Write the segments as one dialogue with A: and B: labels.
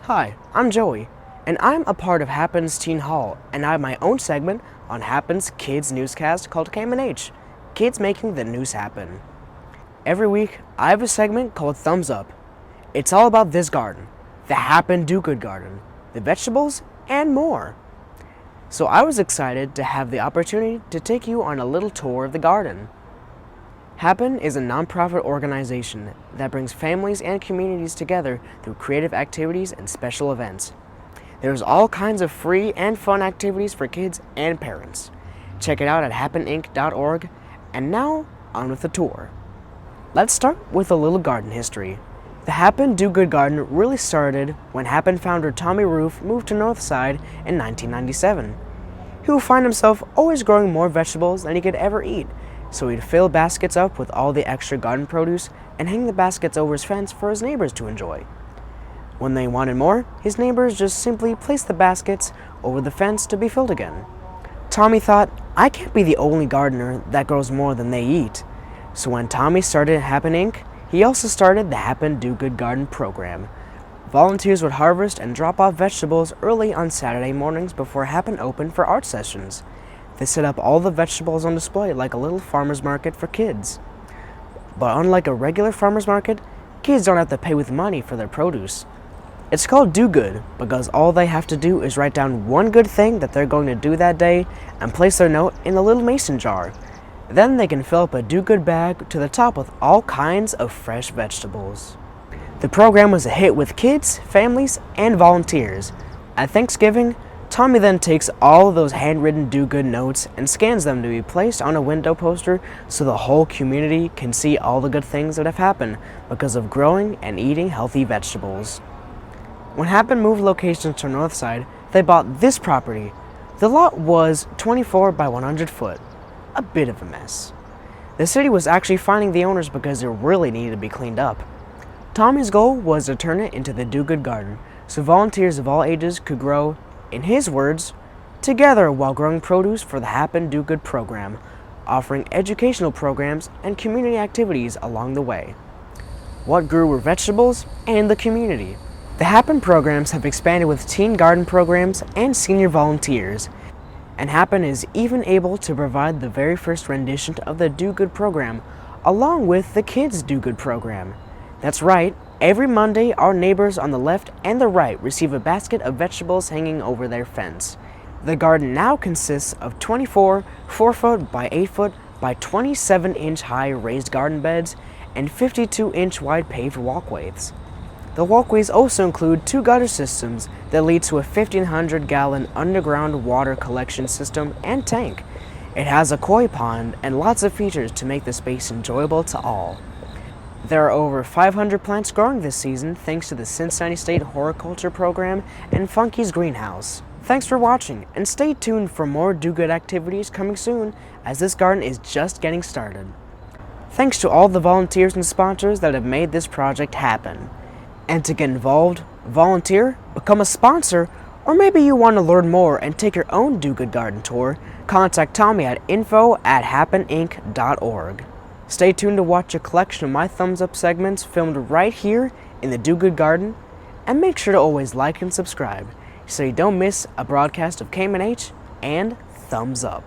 A: Hi, I'm Joey, and I'm a part of Happen's Teen Hall, and I have my own segment on Happen's Kids Newscast called KMNH, Kids Making the News Happen. Every week, I have a segment called Thumbs Up. It's all about this garden, the Happen Do-Good Garden, the vegetables, and more. So I was excited to have the opportunity to take you on a little tour of the garden. Happen is a nonprofit organization that brings families and communities together through creative activities and special events. There's all kinds of free and fun activities for kids and parents. Check it out at happeninc.org. And now, on with the tour. Let's start with a little garden history. The Happen Do-Good Garden really started when Happen founder Tommy Roof moved to Northside in 1997. He would find himself always growing more vegetables than he could ever eat, so he'd fill baskets up with all the extra garden produce and hang the baskets over his fence for his neighbors to enjoy. When they wanted more, his neighbors just simply placed the baskets over the fence to be filled again. Tommy thought, I can't be the only gardener that grows more than they eat. So when Tommy started Happen Inc., he also started the Happen Do-Good Garden program. Volunteers would harvest and drop off vegetables early on Saturday mornings before Happen opened for art sessions. They set up all the vegetables on display like a little farmer's market for kids. But unlike a regular farmer's market, kids don't have to pay with money for their produce. It's called Do Good because all they have to do is write down one good thing that they're going to do that day and place their note in a little mason jar. Then they can fill up a Do Good bag to the top with all kinds of fresh vegetables. The program was a hit with kids, families, and volunteers. At Thanksgiving, Tommy then takes all of those handwritten do-good notes and scans them to be placed on a window poster so the whole community can see all the good things that have happened because of growing and eating healthy vegetables. When Happen moved locations to Northside, they bought this property. The lot was 24 by 100 foot, a bit of a mess. The city was actually finding the owners because it really needed to be cleaned up. Tommy's goal was to turn it into the Do-Good Garden so volunteers of all ages could grow, in his words, together while growing produce for the Happen Do-Good program, offering educational programs and community activities along the way. What grew were vegetables and the community. The Happen programs have expanded with teen garden programs and senior volunteers, and Happen is even able to provide the very first rendition of the Do-Good program, along with the Kids Do-Good program. That's right, every Monday our neighbors on the left and the right receive a basket of vegetables hanging over their fence. The garden now consists of 24 4-foot by 8-foot by 27-inch high raised garden beds and 52-inch wide paved walkways. The walkways also include 2 gutter systems that lead to a 1,500-gallon underground water collection system and tank. It has a koi pond and lots of features to make the space enjoyable to all. There are over 500 plants growing this season thanks to the Cincinnati State Horticulture Program and Funky's Greenhouse. Thanks for watching, and stay tuned for more do-good activities coming soon as this garden is just getting started. Thanks to all the volunteers and sponsors that have made this project happen. And to get involved, volunteer, become a sponsor, or maybe you want to learn more and take your own Do-Good Garden tour, contact Tommy at info@happeninc.org. Stay tuned to watch a collection of my Thumbs Up segments filmed right here in the Do-Good Garden, and make sure to always like and subscribe so you don't miss a broadcast of KMNH and Thumbs Up.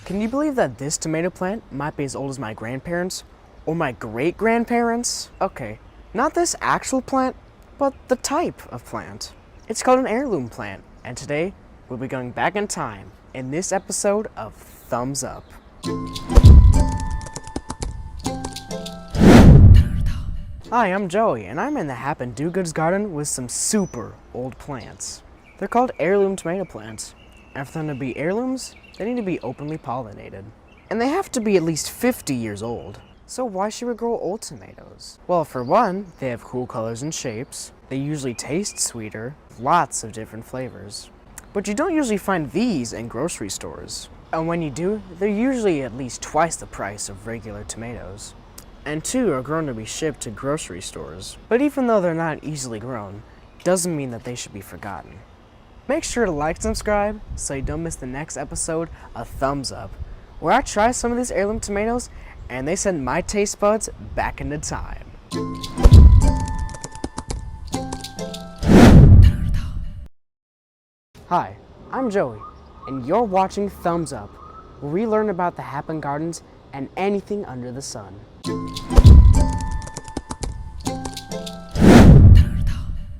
A: Can you believe that this tomato plant might be as old as my grandparents or my great-grandparents? Okay, not this actual plant, but the type of plant. It's called an heirloom plant, and today we'll be going back in time in this episode of Thumbs Up. Hi, I'm Joey, and I'm in the Happen Do-Good's garden with some super old plants. They're called heirloom tomato plants, and for them to be heirlooms, they need to be openly pollinated. And they have to be at least 50 years old. So why should we grow old tomatoes? Well, for one, they have cool colors and shapes. They usually taste sweeter, lots of different flavors. But you don't usually find these in grocery stores. And when you do, they're usually at least twice the price of regular tomatoes. And 2 are grown to be shipped to grocery stores. But even though they're not easily grown, doesn't mean that they should be forgotten. Make sure to like and subscribe so you don't miss the next episode of Thumbs Up, where I tried some of these heirloom tomatoes and they sent my taste buds back into time. Hi, I'm Joey, and you're watching Thumbs Up, where we learn about the Happen Gardens and anything under the sun.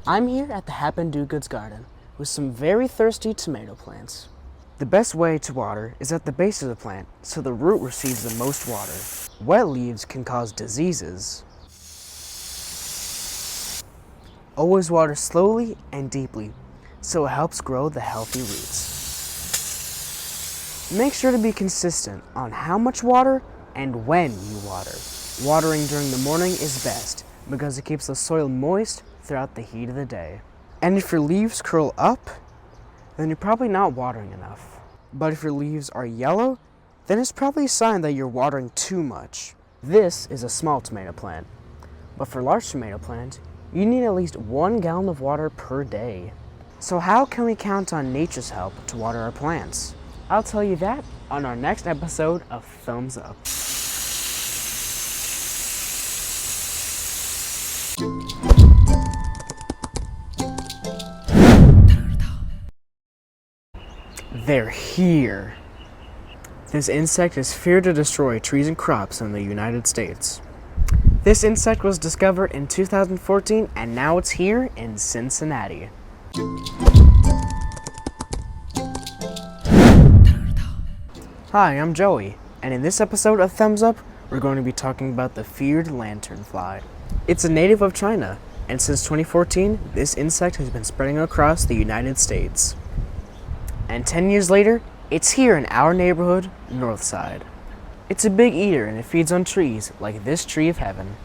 A: I'm here at the Happen Do Goods Garden with some very thirsty tomato plants. The best way to water is at the base of the plant so the root receives the most water. Wet leaves can cause diseases. Always water slowly and deeply so it helps grow the healthy roots. Make sure to be consistent on how much water and when you water. Watering during the morning is best because it keeps the soil moist throughout the heat of the day. And if your leaves curl up, then you're probably not watering enough. But if your leaves are yellow, then it's probably a sign that you're watering too much. This is a small tomato plant, but for large tomato plant, you need at least 1 gallon of water per day. So how can we count on nature's help to water our plants? I'll tell you that on our next episode of Thumbs Up. They're here. This insect is feared to destroy trees and crops in the United States. This insect was discovered in 2014 and now it's here in Cincinnati. Hi, I'm Joey, and in this episode of Thumbs Up, we're going to be talking about the feared lanternfly. It's a native of China, and since 2014, this insect has been spreading across the United States. And 10 years later, it's here in our neighborhood, Northside. It's a big eater and it feeds on trees like this tree of heaven.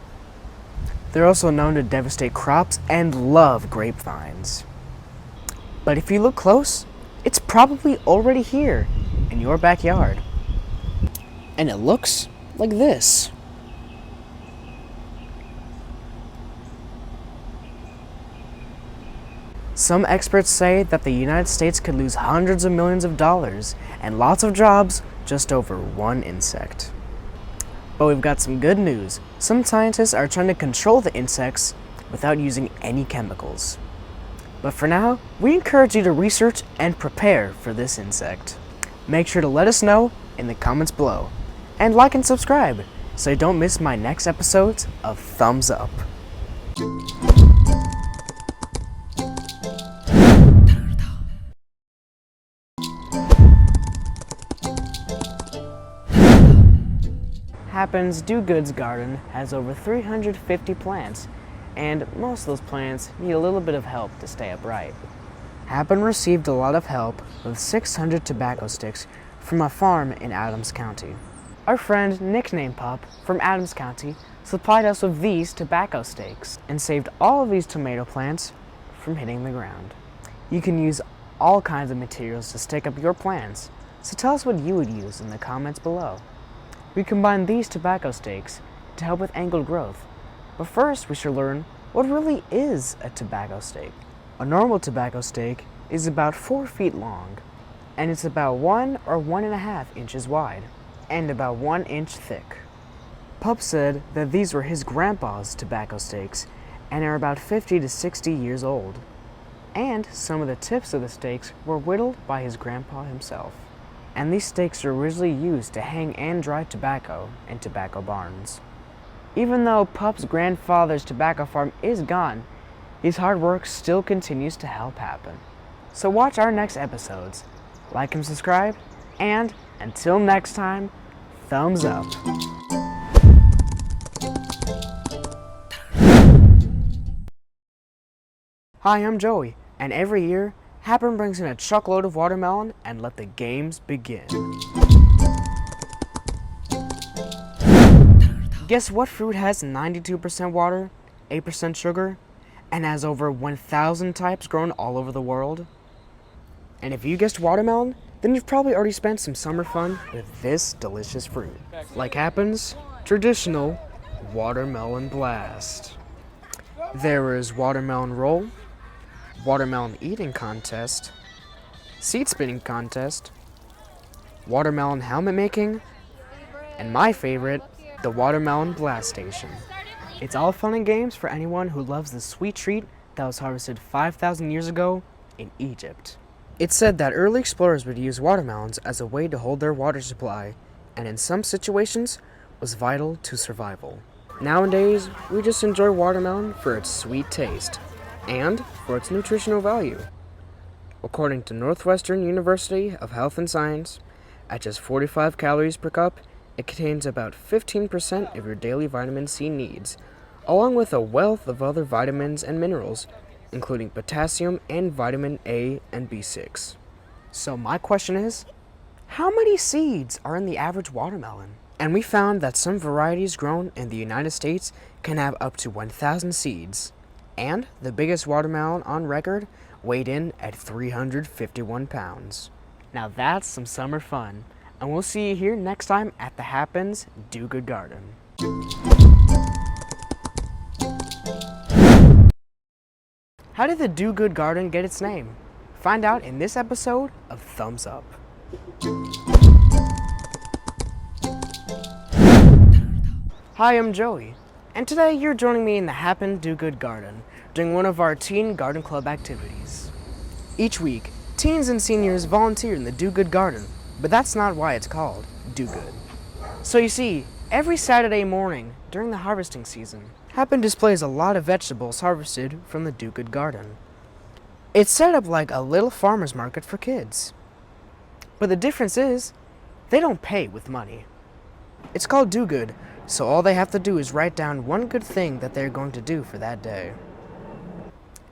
A: They're also known to devastate crops and love grapevines. But if you look close, it's probably already here in your backyard. And it looks like this. Some experts say that the United States could lose hundreds of millions of dollars and lots of jobs just over one insect. But we've got some good news. Some scientists are trying to control the insects without using any chemicals. But for now, we encourage you to research and prepare for this insect. Make sure to let us know in the comments below. And like and subscribe so you don't miss my next episodes of Thumbs Up. Happens Do Goods Garden has over 350 plants, and most of those plants need a little bit of help to stay upright. Happen received a lot of help with 600 tobacco sticks from a farm in Adams County. Our friend, nicknamed Pup, from Adams County, supplied us with these tobacco stakes and saved all of these tomato plants from hitting the ground. You can use all kinds of materials to stake up your plants, so tell us what you would use in the comments below. We combine these tobacco stakes to help with angled growth. But first, we should learn what really is a tobacco stake. A normal tobacco stake is about 4 feet long, and it's about 1 or 1.5 inches wide, and about 1 inch thick. Pup said that these were his grandpa's tobacco stakes, and are about 50 to 60 years old. And some of the tips of the stakes were whittled by his grandpa himself. And these stakes are originally used to hang and dry tobacco in tobacco barns. Even though Pup's grandfather's tobacco farm is gone, his hard work still continues to help Happen. So watch our next episodes, like and subscribe, and until next time, thumbs up. Hi, I'm Joey, and every year, Happen brings in a truckload of watermelon and let the games begin. Guess what fruit has 92% water, 8% sugar, and has over 1,000 types grown all over the world? And if you guessed watermelon, then you've probably already spent some summer fun with this delicious fruit. Like Happen's traditional watermelon blast. There is watermelon roll, watermelon eating contest, seed spinning contest, watermelon helmet making, and my favorite, the watermelon blast station. It's all fun and games for anyone who loves the sweet treat that was harvested 5,000 years ago in Egypt. It's said that early explorers would use watermelons as a way to hold their water supply, and in some situations was vital to survival. Nowadays, we just enjoy watermelon for its sweet taste and for its nutritional value. According to Northwestern University of Health and Science, at just 45 calories per cup, it contains about 15% of your daily vitamin C needs, along with a wealth of other vitamins and minerals, including potassium and vitamin A and B6. So my question is, how many seeds are in the average watermelon? And we found that some varieties grown in the United States can have up to 1,000 seeds. And the biggest watermelon on record weighed in at 351 pounds. Now that's some summer fun. And we'll see you here next time at the Happens Do Good Garden. How did the Do Good Garden get its name? Find out in this episode of Thumbs Up. Hi, I'm Joey, and today you're joining me in the Happen Do Good Garden during one of our Teen Garden Club activities. Each week, teens and seniors volunteer in the Do Good Garden, but that's not why it's called Do Good. So you see, every Saturday morning during the harvesting season, Happen displays a lot of vegetables harvested from the Do Good Garden. It's set up like a little farmer's market for kids. But the difference is, they don't pay with money. It's called Do Good, so all they have to do is write down one good thing that they're going to do for that day.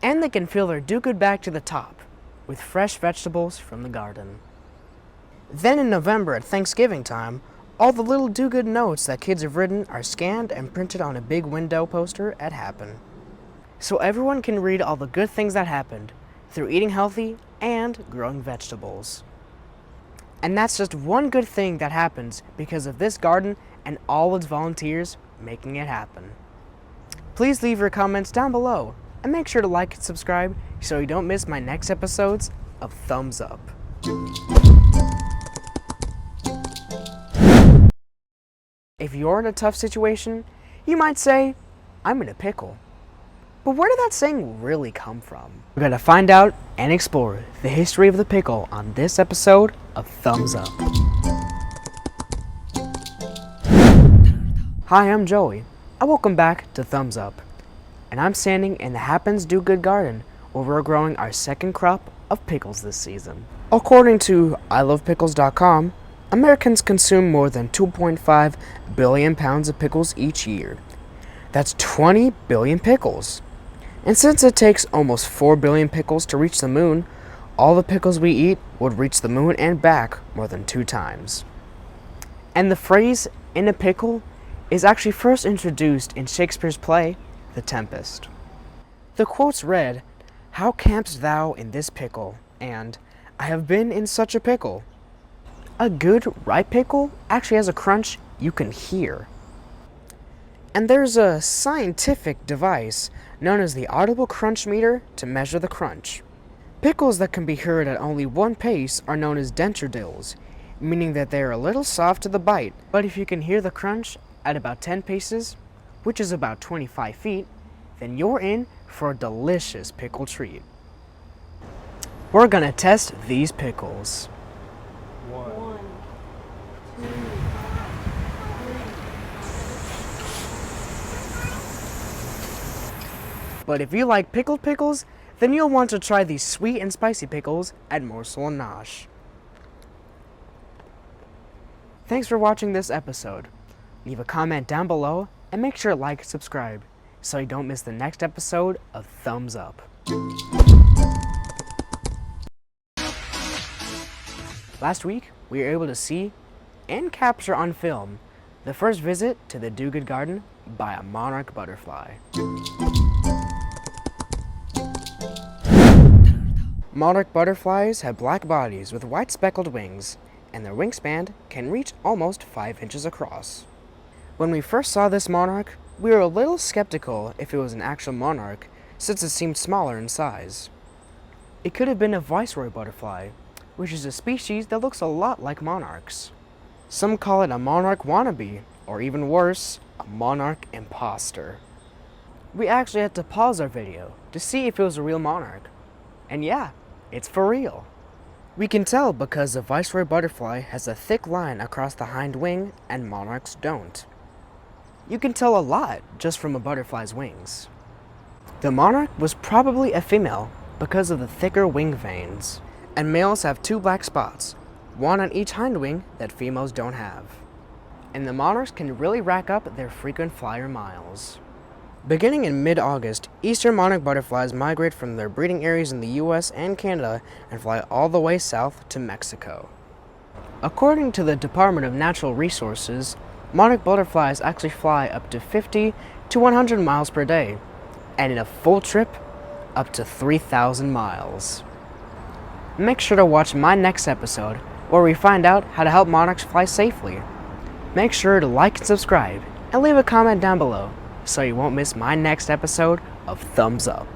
A: And they can fill their Do Good bag to the top with fresh vegetables from the garden. Then in November at Thanksgiving time, all the little Do Good notes that kids have written are scanned and printed on a big window poster at Happen. So everyone can read all the good things that happened through eating healthy and growing vegetables. And that's just one good thing that happens because of this garden and all its volunteers making it happen. Please leave your comments down below and make sure to like and subscribe so you don't miss my next episodes of Thumbs Up. If you're in a tough situation, you might say, I'm in a pickle. But where did that saying really come from? We're going to find out and explore the history of the pickle on this episode of Thumbs Up. Hi, I'm Joey, and welcome back to Thumbs Up. And I'm standing in the Happens Do Good Garden where we're growing our second crop of pickles this season. According to ilovepickles.com, Americans consume more than 2.5 billion pounds of pickles each year. That's 20 billion pickles. And since it takes almost 4 billion pickles to reach the moon, all the pickles we eat would reach the moon and back more than 2 times. And the phrase, in a pickle, is actually first introduced in Shakespeare's play, The Tempest. The quotes read, "How camp'st thou in this pickle?" and "I have been in such a pickle." A good ripe pickle actually has a crunch you can hear. And there's a scientific device known as the audible crunch meter to measure the crunch. Pickles that can be heard at only one pace are known as denture dills, meaning that they are a little soft to the bite, but if you can hear the crunch at about 10 paces, which is about 25 feet, then you're in for a delicious pickle treat. We're gonna test these pickles.
B: One, two,
A: But if you like pickled pickles, then you'll want to try these sweet and spicy pickles at Morsel and Nosh. Thanks for watching this episode. Leave a comment down below and make sure to like and subscribe so you don't miss the next episode of Thumbs Up. Last week, we were able to see and capture on film the first visit to the Do Good Garden by a monarch butterfly. Monarch butterflies have black bodies with white speckled wings, and their wingspan can reach almost 5 inches across. When we first saw this monarch, we were a little skeptical if it was an actual monarch, since it seemed smaller in size. It could have been a viceroy butterfly, which is a species that looks a lot like monarchs. Some call it a monarch wannabe, or even worse, a monarch imposter. We actually had to pause our video to see if it was a real monarch. And yeah, it's for real. We can tell because the viceroy butterfly has a thick line across the hind wing and monarchs don't. You can tell a lot just from a butterfly's wings. The monarch was probably a female because of the thicker wing veins, and males have 2 black spots, one on each hind wing that females don't have. And the monarchs can really rack up their frequent flyer miles. Beginning in mid-August, eastern monarch butterflies migrate from their breeding areas in the US and Canada and fly all the way south to Mexico. According to the Department of Natural Resources, monarch butterflies actually fly up to 50 to 100 miles per day, and in a full trip, up to 3,000 miles. Make sure to watch my next episode where we find out how to help monarchs fly safely. Make sure to like and subscribe and leave a comment down below so you won't miss my next episode of Thumbs Up.